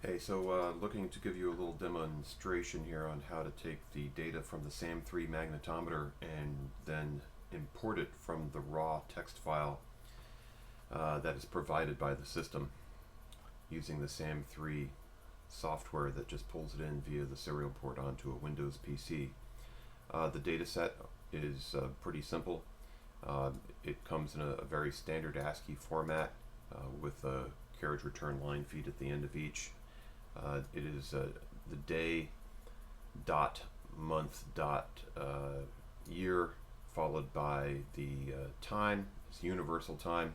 Hey, looking to give you a little demonstration here on how to take the data from the SAM3 magnetometer and then import it from the raw text file that is provided by the system using the SAM3 software that just pulls it in via the serial port onto a Windows PC. The data set is pretty simple. It comes in a very standard ASCII format with a carriage return line feed at the end of each. It is the day dot month dot year followed by the time. It's universal time,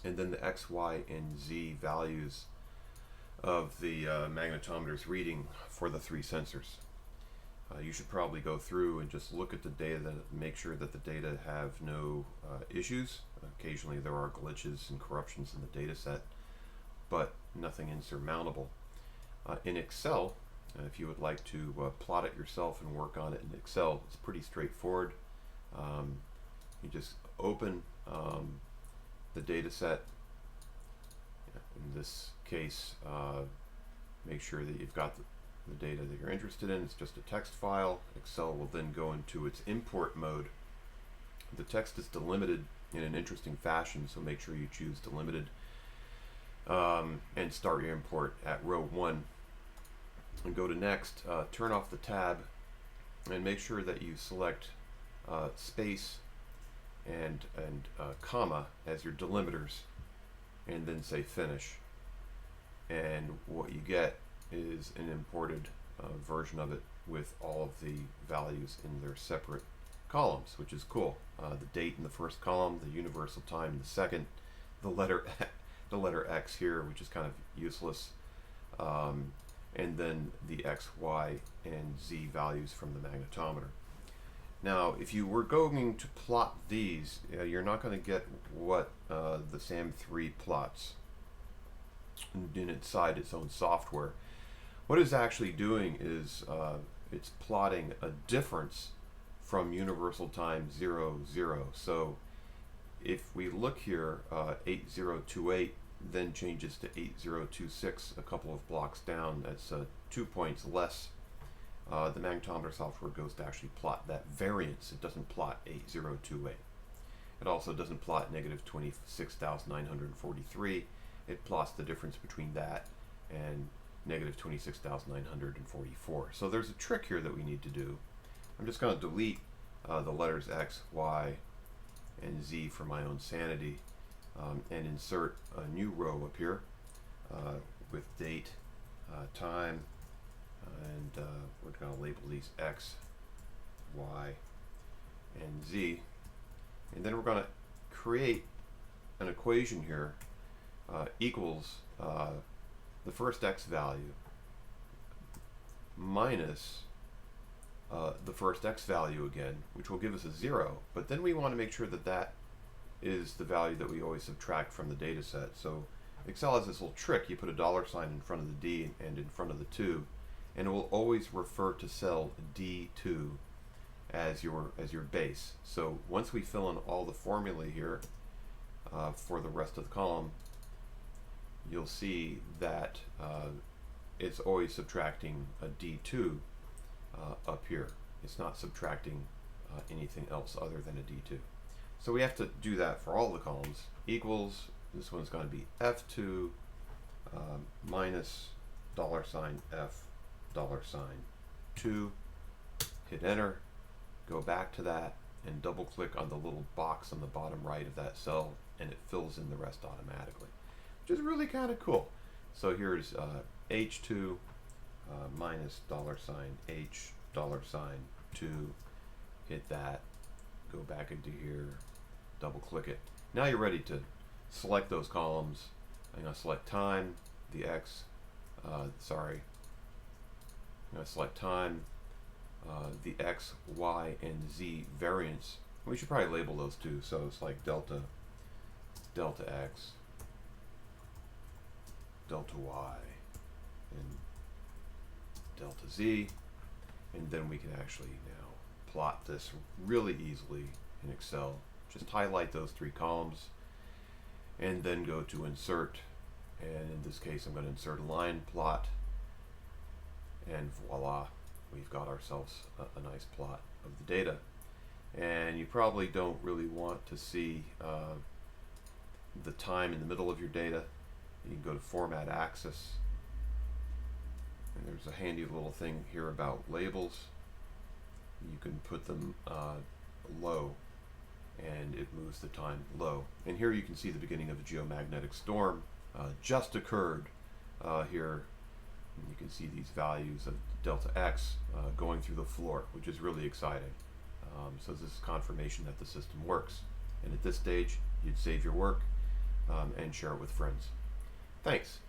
and then the x, y, and z values of the magnetometer's reading for the three sensors. You should probably go through and just look at the data and make sure that the data have no issues. Occasionally there are glitches and corruptions in the data set, but nothing insurmountable. In Excel, if you would like to plot it yourself and work on it in Excel, it's pretty straightforward. You just open the data set. In this case, make sure that you've got the data that you're interested in. It's just a text file. Excel will then go into its import mode. The text is delimited in an interesting fashion, so make sure you choose delimited and start your import at row 1 and go to next. Turn off the tab and make sure that you select space and comma as your delimiters, and then say finish, and what you get is an imported version of it with all of the values in their separate columns, which is cool. The date in the first column, the universal time in the second, the letter X here, which is kind of useless, and then the X, Y, and Z values from the magnetometer. Now, if you were going to plot these, you're not going to get what the SAM3 plots inside its own software. What it's actually doing is it's plotting a difference from universal time 0, 0. So if we look here, 8028 then changes to 8026 a couple of blocks down. That's 2 points less. The magnetometer software goes to actually plot that variance. It doesn't plot 8028. It also doesn't plot negative 26,943. It plots the difference between that and negative 26,944. So there's a trick here that we need to do. I'm just going to delete the letters X, Y, and Z for my own sanity, and insert a new row up here with date, time, and we're going to label these X, Y, and Z, and then we're going to create an equation here equals the first X value minus the first X value again, which will give us a 0, but then we want to make sure that that is the value that we always subtract from the data set. So Excel has this little trick. You put a $ in front of the D and in front of the 2, and it will always refer to cell D2 as your base. So once we fill in all the formulae here for the rest of the column, you'll see that it's always subtracting a D2 up here. It's not subtracting anything else other than a D2. So we have to do that for all the columns. Equals, this one's going to be F2 minus $F $2. Hit enter, go back to that, and double click on the little box on the bottom right of that cell, and it fills in the rest automatically, which is really kind of cool. So here's H2 minus $H $2. Hit that, go back into here, double click it. Now you're ready to select those columns. I'm going to select time, the X, I'm going to select time, the X, Y, and Z variance. We should probably label those too. So it's like delta X, delta Y, and delta Z. And then we can actually now plot this really easily in Excel. Just highlight those 3 columns and then go to insert and in this case I'm going to insert a line plot, and voila, we've got ourselves a nice plot of the data. And you probably don't really want to see the time in the middle of your data. You can go to Format Axis, and there's a handy little thing here about labels. You can put them low, and it moves the time low. And here you can see the beginning of a geomagnetic storm just occurred here. And you can see these values of delta X going through the floor, which is really exciting. So this is confirmation that the system works. And at this stage, you'd save your work and share it with friends. Thanks.